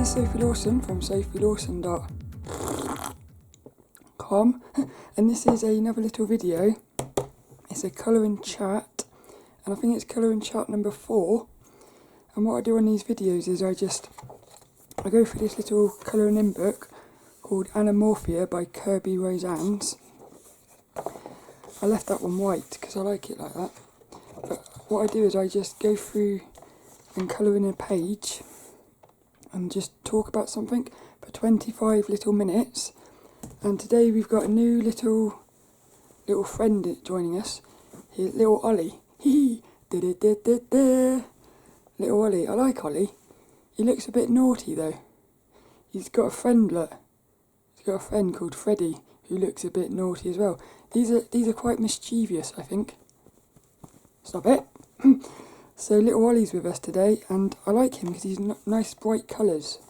is Sophie Lawson from sophielawson.com and this is another little video. It's a colouring chat, and I think it's colouring chat number 4. And what I do on these videos is I go through this little colouring in book called Anamorphia by Kirby Rosannes. I left that one white because I like it like that. But what I do is I just go through and colour in a page and just talk about something for 25 little minutes. And today we've got a new little friend joining us. Little Ollie. Little Ollie. I like Ollie. He looks a bit naughty though. He's got a friend, look. He's got a friend called Freddie who looks a bit naughty as well. These are quite mischievous, I think. Stop it. So little Ollie's with us today, and I like him because he's nice bright colours,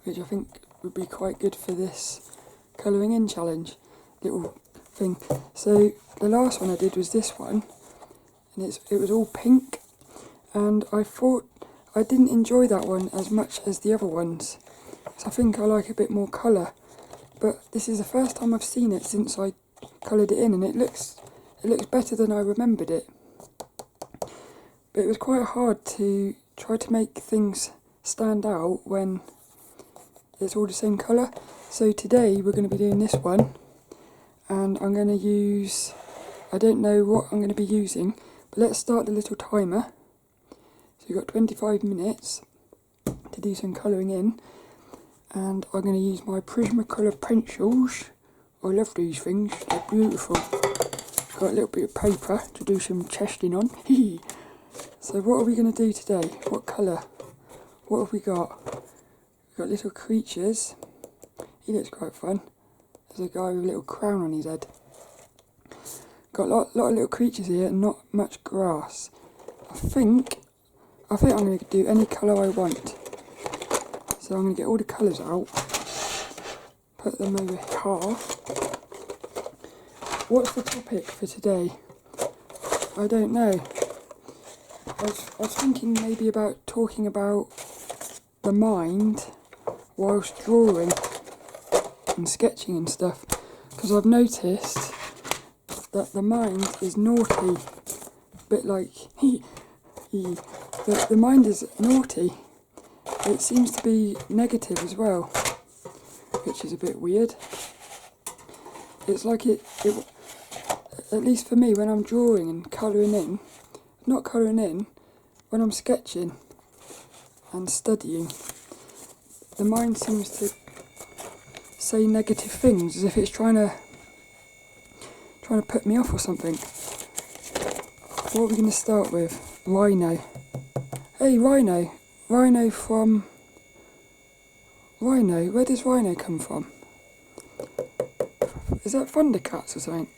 which I think would be quite good for this colouring in challenge little thing. So the last one I did was this one, and it was all pink, and I thought I didn't enjoy that one as much as the other ones, so I think I like a bit more colour. But this is the first time I've seen it since I coloured it in, and it looks better than I remembered it. But it was quite hard to try to make things stand out when it's all the same colour. So today we're going to be doing this one, and I'm going to use, I don't know what I'm going to be using, but let's start the little timer. So we've got 25 minutes to do some colouring in, and I'm going to use my Prismacolor pencils. I love these things, they're beautiful. Got a little bit of paper to do some testing on. So what are we going to do today? What colour? What have we got? We've got little creatures. He looks quite fun. There's a guy with a little crown on his head. Got a lot of little creatures here and not much grass. I think I'm going to do any colour I want. So I'm going to get all the colours out. Put them over here. What's the topic for today? I don't know. I was thinking maybe about talking about the mind whilst drawing and sketching and stuff, because I've noticed that the mind is naughty, a bit like the mind is naughty. It seems to be negative as well, which is a bit weird. It's like it at least for me, when I'm drawing and colouring in, not colouring in, when I'm sketching and studying, the mind seems to say negative things as if it's trying to put me off or something. What are we going to start with? Rhino. Hey, Rhino. Rhino from... Rhino? Where does Rhino come from? Is that Thundercats or something?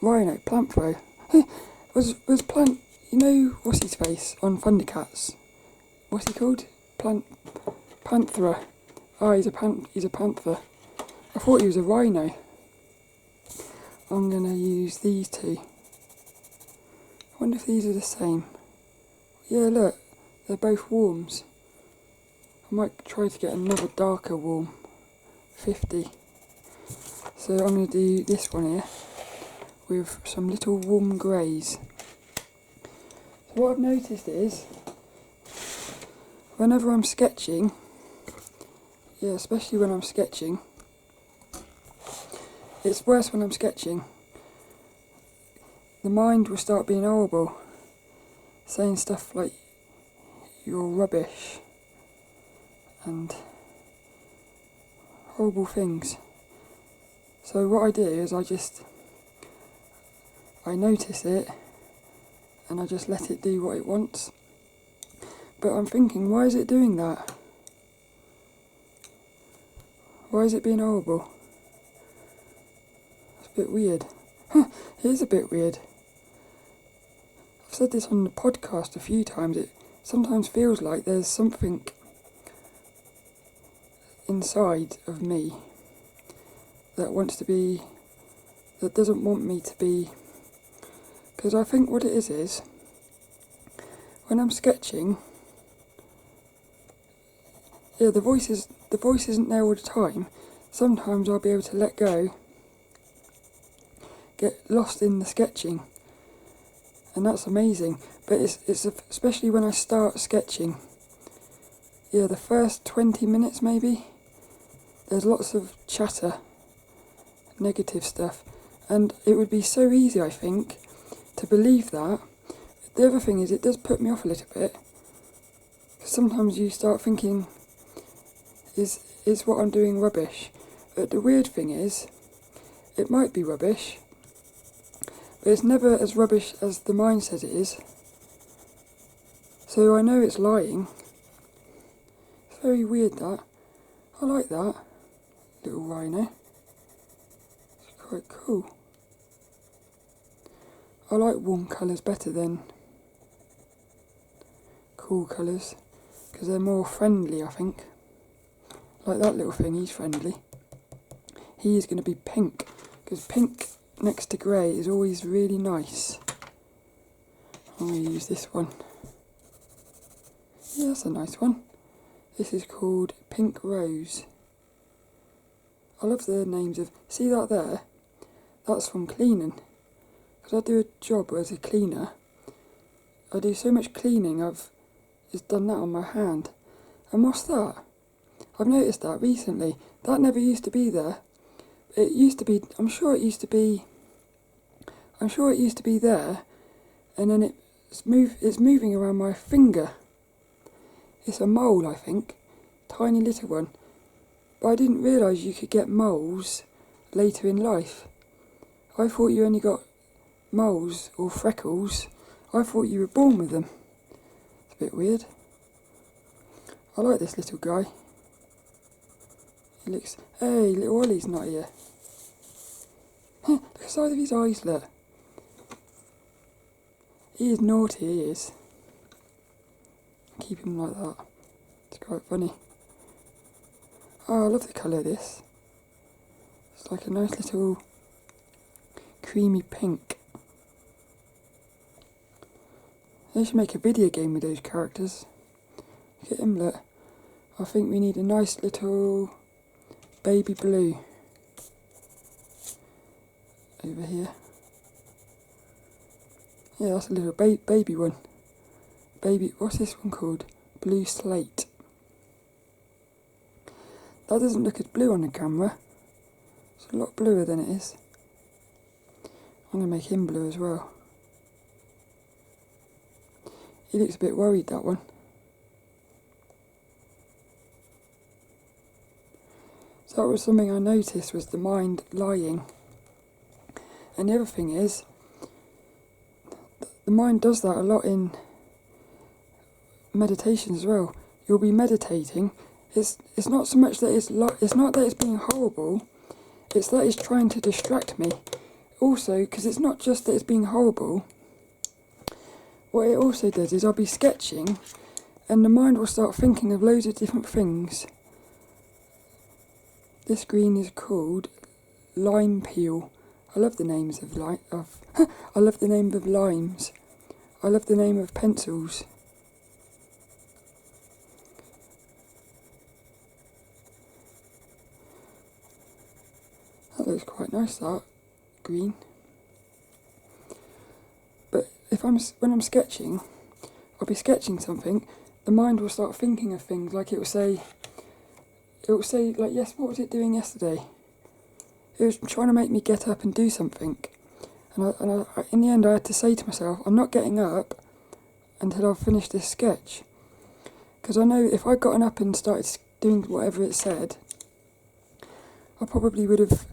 Rhino, Planthro. was Plant... You know what's his face on Thundercats? What's he called? Panther. Oh, he's a panther. I thought he was a rhino. I'm going to use these two. I wonder if these are the same. Yeah, look. They're both warms. I might try to get another darker warm. 50. So I'm going to do this one here with some little warm greys. So what I've noticed is, whenever I'm sketching, especially when I'm sketching, it's worse when I'm sketching. The mind will start being horrible, saying stuff like, you're rubbish, and horrible things. So what I do is I notice it, and I just let it do what it wants. But I'm thinking, why is it doing that? Why is it being horrible? It's a bit weird. It is a bit weird. I've said this on the podcast a few times. It sometimes feels like there's something inside of me that doesn't want me to be. Because I think what it is when I'm sketching, yeah, the voice isn't there all the time. Sometimes I'll be able to let go, get lost in the sketching, and that's amazing. But it's especially when I start sketching. Yeah, the first 20 minutes maybe, there's lots of chatter, negative stuff, and it would be so easy, I think, to believe that. The other thing is, it does put me off a little bit. Sometimes you start thinking, is what I'm doing rubbish? But the weird thing is, it might be rubbish, but it's never as rubbish as the mind says it is. So I know it's lying. It's very weird, that. I like that little rhino. It's quite cool. I like warm colours better than cool colours, because they're more friendly, I think. Like that little thing, he's friendly. He is going to be pink, because pink next to grey is always really nice. I'm going to use this one. Yeah, that's a nice one. This is called Pink Rose. I love the names of... See that there? That's from cleaning. Because I do a job as a cleaner. I do so much cleaning, I've just done that on my hand. And what's that? I've noticed that recently. That never used to be there. It used to be... I'm sure it used to be there. And then it's moving around my finger. It's a mole, I think. Tiny little one. But I didn't realise you could get moles later in life. I thought you only got moles or freckles. I thought you were born with them. It's a bit weird. I like this little guy. He looks... Hey, little Ollie's not here. Look at the size of his eyes, look. He is naughty, he is. Keep him like that. It's quite funny. Oh, I love the colour of this. It's like a nice little creamy pink. They should make a video game with those characters. Look at him, look. I think we need a nice little baby blue over here. Yeah, that's a little baby one. What's this one called? Blue Slate. That doesn't look as blue on the camera. It's a lot bluer than it is. I'm going to make him blue as well. He looks a bit worried, that one. So that was something I noticed, was the mind lying. And the other thing is, the mind does that a lot in meditation as well. You'll be meditating. It's not so much that it's not that it's being horrible. It's that it's trying to distract me. Also, because it's not just that it's being horrible. What it also does is I'll be sketching, and the mind will start thinking of loads of different things. This green is called lime peel. I love the names of I love the name of limes. I love the name of pencils. That looks quite nice, that green. But when I'm sketching, I'll be sketching something. The mind will start thinking of things, like it will say like, yes, what was it doing yesterday? It was trying to make me get up and do something. And I, in the end, I had to say to myself, I'm not getting up until I've finished this sketch. Because I know if I'd gotten up and started doing whatever it said, I probably would have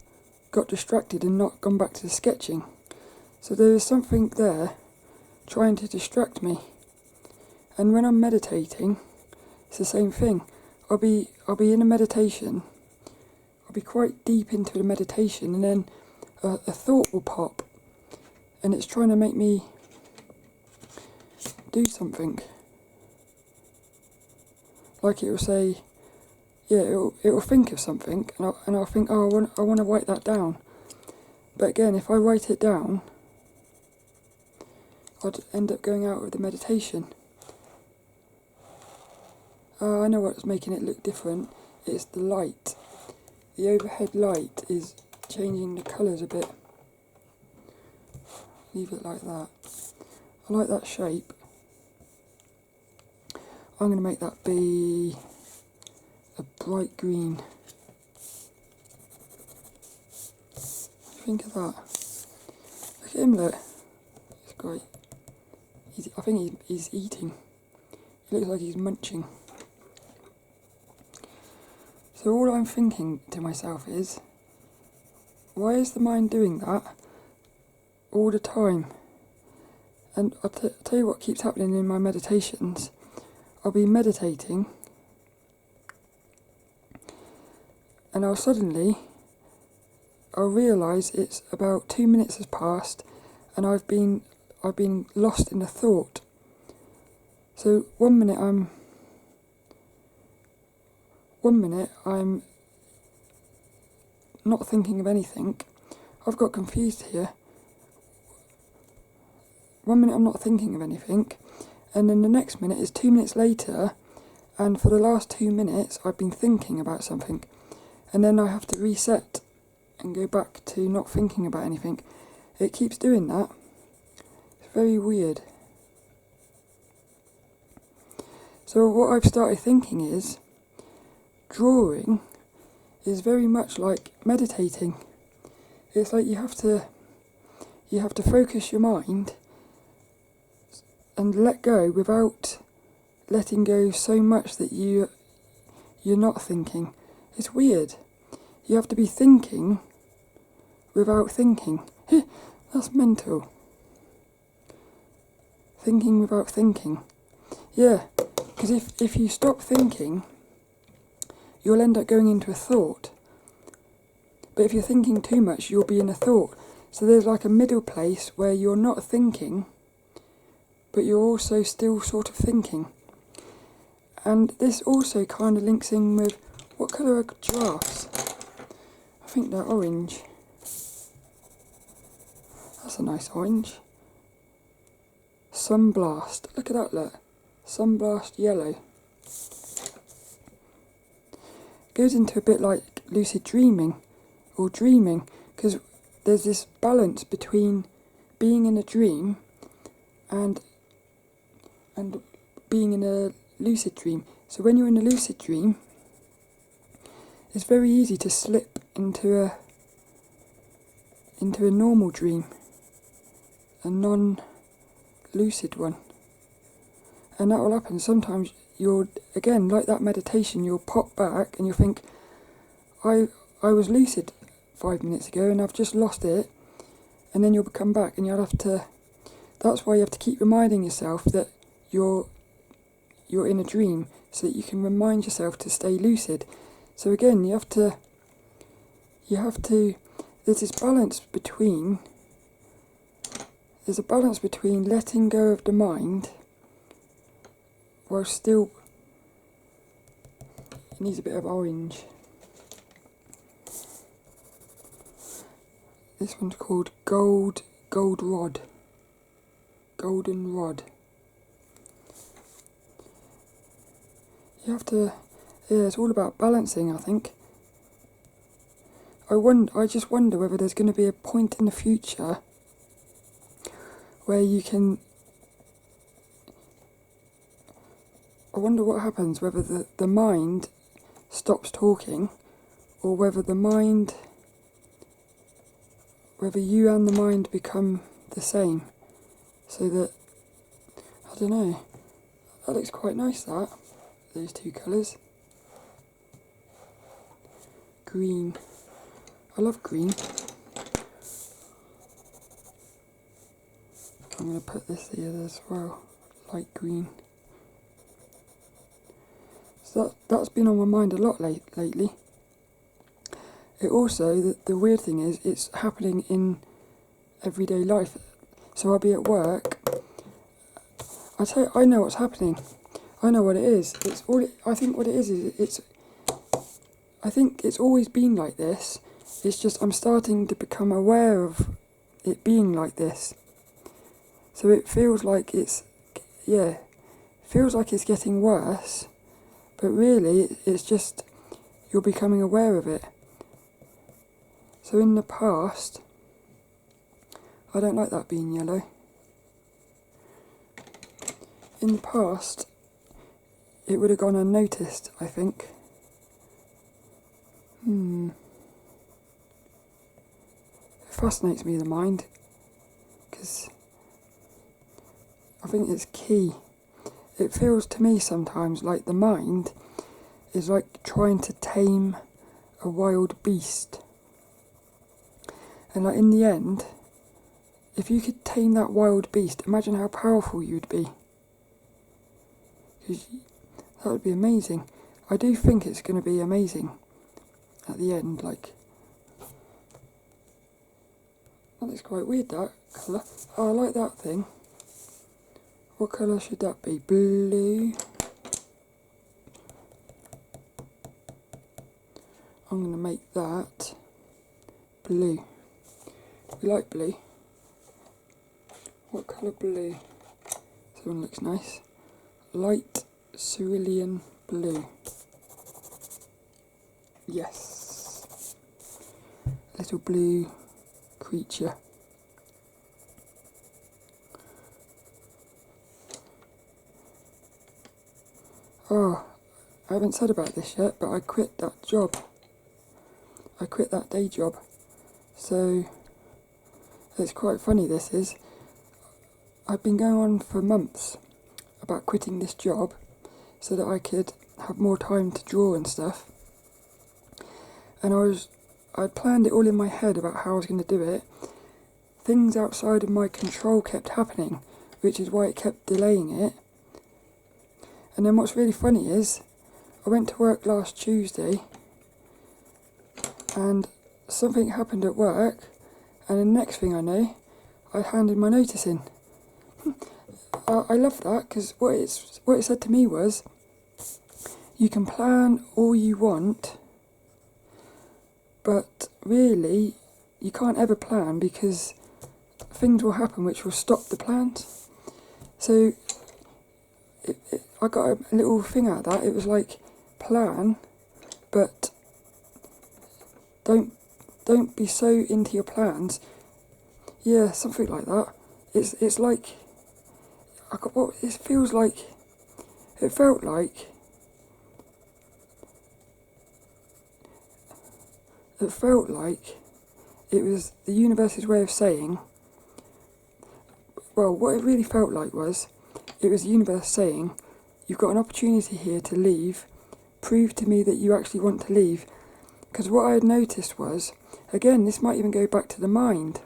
got distracted and not gone back to the sketching. So there is something there trying to distract me. And when I'm meditating, it's the same thing. I'll be in a meditation. I'll be quite deep into the meditation, and then a thought will pop, and it's trying to make me do something. Like it will say, yeah, it will think of something, and I'll think, oh, I want to write that down. But again, if I write it down, I'd end up going out of the meditation. I know what's making it look different. It's the light. The overhead light is changing the colours a bit. Leave it like that. I like that shape. I'm going to make that be a bright green. Think of that. Look at him, look. It's great. I think he's eating. He looks like he's munching. So all I'm thinking to myself is, why is the mind doing that all the time? And I'll tell you what keeps happening in my meditations. I'll be meditating and I'll realise it's about 2 minutes has passed and I've been lost in a thought. So one minute I'm not thinking of anything. I've got confused here. 1 minute I'm not thinking of anything, and then the next minute is 2 minutes later, and for the last 2 minutes I've been thinking about something, and then I have to reset and go back to not thinking about anything. It keeps doing that. It's very weird. So what I've started thinking is, drawing is very much like meditating. It's like you have to focus your mind and let go without letting go so much that you're not thinking. It's weird. You have to be thinking without thinking. That's mental. Thinking without thinking. Yeah, because if you stop thinking, you'll end up going into a thought. But if you're thinking too much, you'll be in a thought. So there's like a middle place where you're not thinking, but you're also still sort of thinking. And this also kind of links in with, what colour are giraffes? I think they're orange. That's a nice orange. Sunblast. Look at that, look. Sunblast yellow. Goes into a bit like lucid dreaming, or dreaming, because there's this balance between being in a dream and being in a lucid dream. So when you're in a lucid dream, it's very easy to slip into a normal dream, a non-lucid one. And that will happen. Sometimes you'll, again, like that meditation, you'll pop back and you'll think, I was lucid 5 minutes ago and I've just lost it. And then you'll come back and you'll have to, that's why you have to keep reminding yourself that you're in a dream, so that you can remind yourself to stay lucid. So again, you have to, there's a balance between letting go of the mind while still, it needs a bit of orange. This one's called Golden Rod. You have to, yeah, it's all about balancing, I think. I just wonder whether there's going to be a point in the future where you can, I wonder what happens, whether the mind stops talking, or whether you and the mind become the same. So that, I don't know, that looks quite nice, that, those two colours. Green, I love green. I'm going to put this here as well, light green. So that's been on my mind a lot lately. It also, the weird thing is, it's happening in everyday life. So I'll be at work. I know what's happening. I know what it is. I think what it is I think it's always been like this. It's just I'm starting to become aware of it being like this. So it feels like it's getting worse, but really it's just you're becoming aware of it. So in the past, I don't like that being yellow. In the past, it would have gone unnoticed, I think. It fascinates me, the mind, because I think it's key. It feels to me sometimes like the mind is like trying to tame a wild beast. And like in the end, if you could tame that wild beast, imagine how powerful you'd be. That would be amazing. I do think it's going to be amazing at the end, like. That looks quite weird, that colour. Oh, I like that thing. What colour should that be? Blue. I'm going to make that blue. We like blue. What colour blue? This one looks nice. Light cerulean blue. Yes. Little blue creature. Oh, I haven't said about this yet, but I quit that job. I quit that day job. So, it's quite funny, this is. I've been going on for months about quitting this job so that I could have more time to draw and stuff. And I'd planned it all in my head about how I was going to do it. Things outside of my control kept happening, which is why it kept delaying it. And then what's really funny is, I went to work last Tuesday and something happened at work, and the next thing I know, I handed my notice in. I love that, because what it said to me was, you can plan all you want, but really you can't ever plan because things will happen which will stop the plans. So I got a little thing out of that. It was like, plan, but don't be so into your plans. Yeah, something like that. It's like, it feels like, it felt like, it was the universe's way of saying, well, what it really felt like was, it was the universe saying, you've got an opportunity here to leave, prove to me that you actually want to leave. Because what I had noticed was, again, this might even go back to the mind,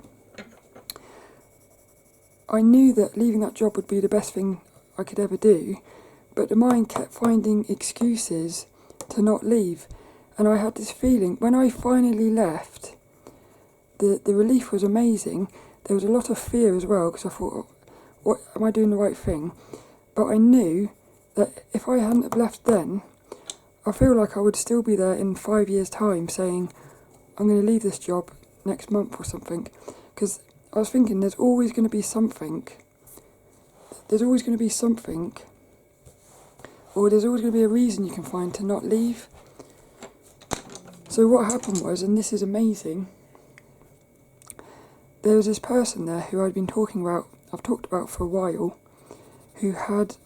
I knew that leaving that job would be the best thing I could ever do, but the mind kept finding excuses to not leave. And I had this feeling, when I finally left, the relief was amazing. There was a lot of fear as well, because I thought, what, am I doing the right thing? But I knew that if I hadn't have left then, I feel like I would still be there in 5 years' time saying, I'm going to leave this job next month or something. Because I was thinking, there's always going to be something. There's always going to be something. Or there's always going to be a reason you can find to not leave. So what happened was, and this is amazing, there was this person there who I've talked about for a while, who had,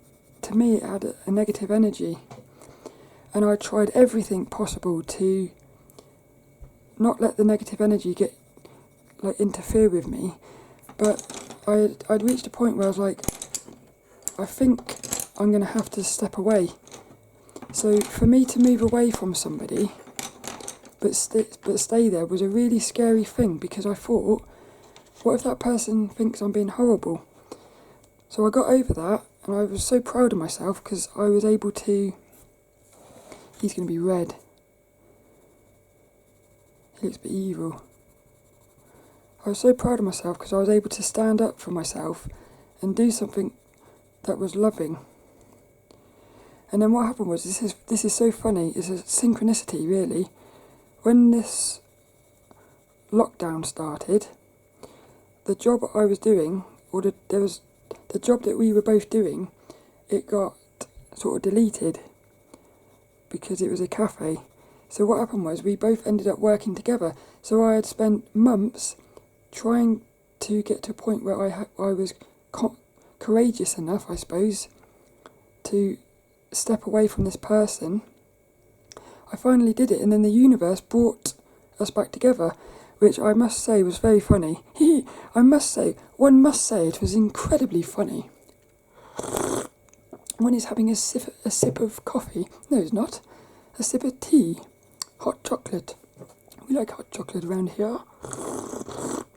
to me, it had a negative energy. And I tried everything possible to not let the negative energy interfere with me. But I'd reached a point where I was like, I think I'm going to have to step away. So for me to move away from somebody, but stay there, was a really scary thing, because I thought, what if that person thinks I'm being horrible? So I got over that, and I was so proud of myself, because I was able to... He's going to be red. He looks a bit evil. I was so proud of myself because I was able to stand up for myself and do something that was loving. And then what happened was, this is so funny, it's a synchronicity really. When this lockdown started, the job I was doing, or the job that we were both doing, it got sort of deleted. because it was a cafe. So what happened was we both ended up working together. So I had spent months trying to get to a point where I was courageous enough, I suppose, to step away from this person. I finally did it, and then the universe brought us back together, which I must say was very funny. One must say it was incredibly funny. One is having a sip of coffee. No, it's not. A sip of tea. Hot chocolate. We like hot chocolate around here.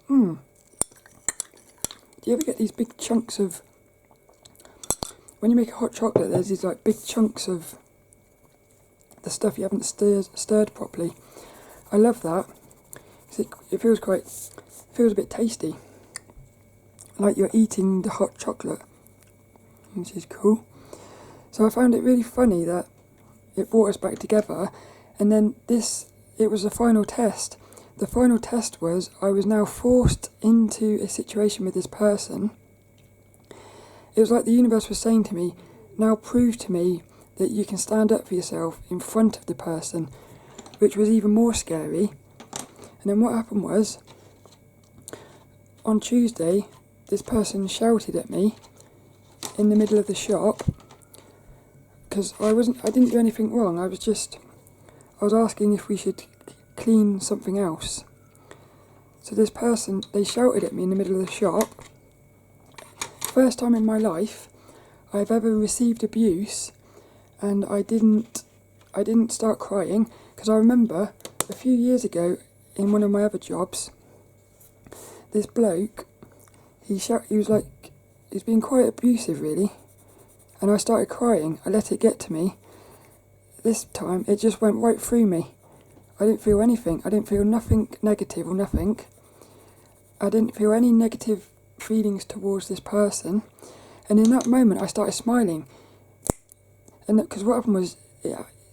Do you ever get these big chunks of... When you make a hot chocolate, there's these like big chunks of the stuff you haven't stirred properly. I love that. It feels a bit tasty. Like you're eating the hot chocolate, which is cool. So I found it really funny that it brought us back together, and then it was the final test. The final test was I was now forced into a situation with this person. It was like the universe was saying to me, now prove to me that you can stand up for yourself in front of the person, which was even more scary. And then what happened was, on Tuesday, this person shouted at me in the middle of the shop, because I didn't do anything wrong. I was asking if we should clean something else. So this person, they shouted at me in the middle of the shop. First time in my life I've ever received abuse, and I didn't start crying, because I remember a few years ago in one of my other jobs, this bloke, he was being quite abusive really, and I started crying. I let it get to me. This time it just went right through me. I didn't feel anything. I didn't feel nothing negative or nothing. I didn't feel any negative feelings towards this person, and in that moment I started smiling. And because what happened was,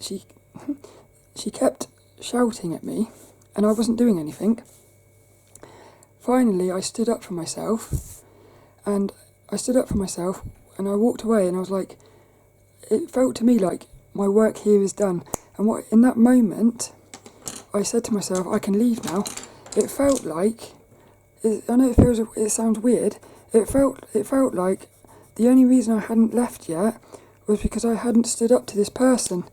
she kept shouting at me and I wasn't doing anything. Finally I stood up for myself, and I walked away, and I was like, it felt to me like my work here is done. And in that moment I said to myself, I can leave now. It felt like, I know it sounds weird, it felt like the only reason I hadn't left yet was because I hadn't stood up to this person.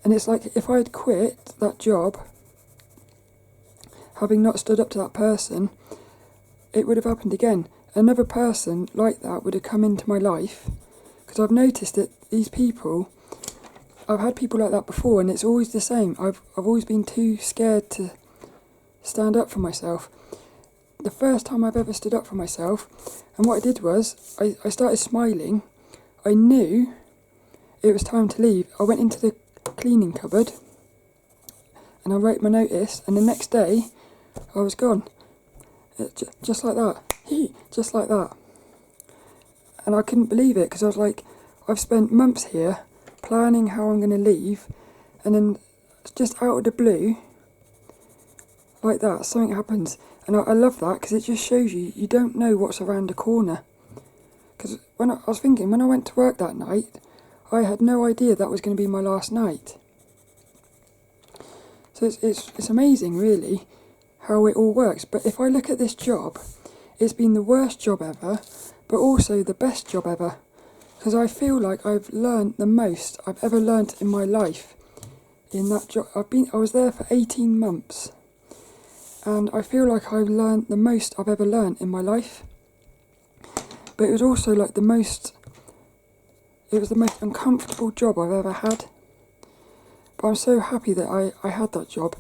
And it's like, if I had quit that job, having not stood up to that person, it would have happened again. Another person like that would have come into my life, because I've noticed that these people, I've had people like that before, and it's always the same. I've always been too scared to stand up for myself. The first time I've ever stood up for myself, and what I did was, I started smiling. I knew it was time to leave. I went into the cleaning cupboard and I wrote my notice, and the next day I was gone. Just like that. Just like that. And I couldn't believe it, because I was like, I've spent months here planning how I'm going to leave, and then just out of the blue, like that, something happens. And I love that, because it just shows you don't know what's around the corner. Because when I went to work that night, I had no idea that was going to be my last night. So it's amazing really how it all works. But if I look at this job, it's been the worst job ever, but also the best job ever, because I feel like I've learned the most I've ever learnt in my life in that job. I was there for 18 months, and I feel like I've learnt the most I've ever learnt in my life. But it was also like the most uncomfortable job I've ever had. But I'm so happy that I had that job.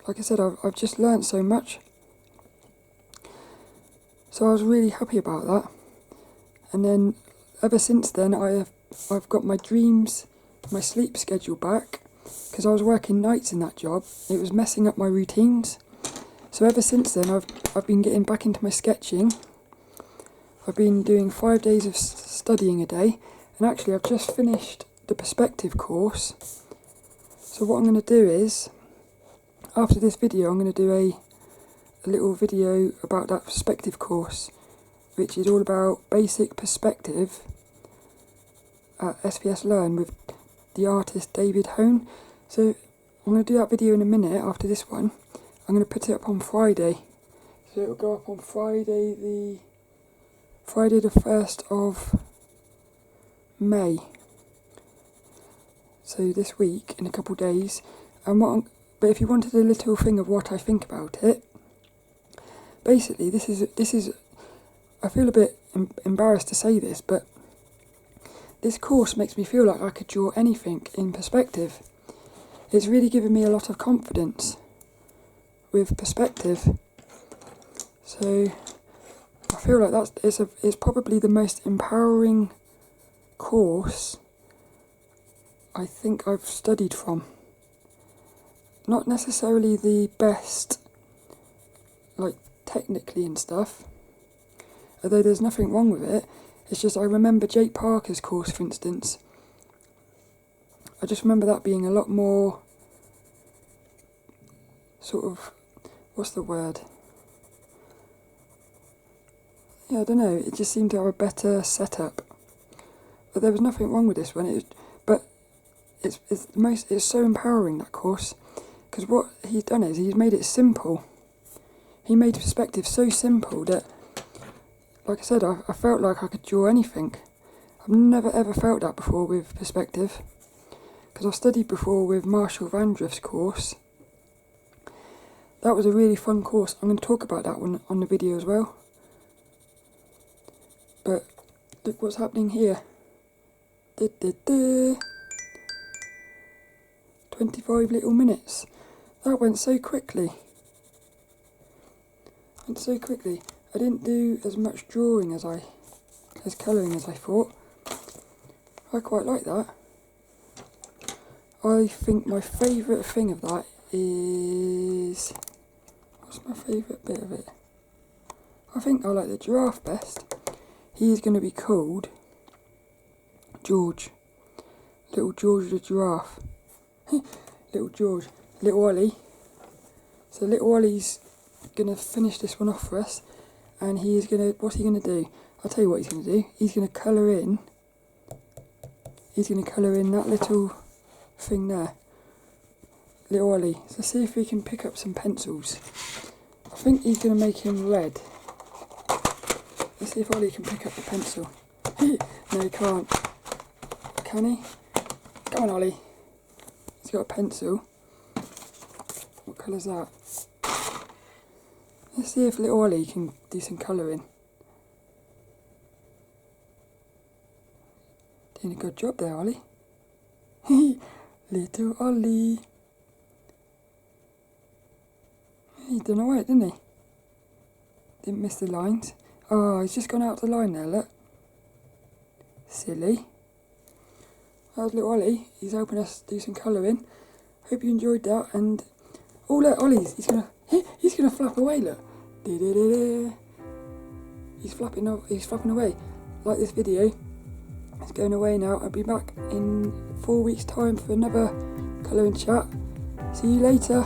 Like I said, I've just learnt so much. So I was really happy about that. And then ever since then, I've got my dreams, my sleep schedule back, because I was working nights in that job. It was messing up my routines. So ever since then, I've been getting back into my sketching. I've been doing 5 days of studying a day, and actually I've just finished the perspective course. So what I'm going to do is, after this video, I'm going to do a little video about that perspective course, which is all about basic perspective at SVSLearn with the artist David Hone. So I'm going to do that video in a minute after this one. I'm going to put it up on Friday. So it'll go up on Friday the 1st of May. So this week, in a couple of days. But if you wanted a little thing of what I think about it, basically this is I feel a bit embarrassed to say this, but this course makes me feel like I could draw anything in perspective. It's really given me a lot of confidence with perspective. So I feel like it's probably the most empowering course I think I've studied from. Not necessarily the best, like technically and stuff, although there's nothing wrong with it. It's just I remember Jake Parker's course, for instance. I just remember that being a lot more sort of, what's the word? Yeah, I don't know, it just seemed to have a better setup. But there was nothing wrong with this one. It's so empowering, that course, because what he's done is he's made it simple. He made perspective so simple that, like I said, I felt like I could draw anything. I've never ever felt that before with perspective, because I've studied before with Marshall Vandriff's course. That was a really fun course. I'm going to talk about that one on the video as well. But look what's happening here. 25 little minutes. That went so quickly. I didn't do as much drawing as colouring as I thought. I quite like that. I think my favourite thing of that is... What's my favourite bit of it? I think I like the giraffe best. He's going to be called George. Little George the giraffe. Little George. Little Ollie. So little Ollie's going to finish this one off for us. And what's he going to do? I'll tell you what he's going to do. He's going to colour in that little thing there. Little Ollie. So let's see if we can pick up some pencils. I think he's going to make him red. Let's see if Ollie can pick up the pencil. No, he can't. Can he? Come on, Ollie. He's got a pencil. What colour's that? Let's see if little Ollie can do some colouring. Doing a good job there, Ollie. Little Ollie. He done alright, didn't he? Didn't miss the lines. Oh, he's just gone out the line there, look. Silly. That was little Ollie. He's helping us do some colouring. Hope you enjoyed that. And oh look, Ollie's he's gonna flap away, look. He's flapping away. Like this video. It's going away now. I'll be back in 4 weeks' time for another colouring chat. See you later.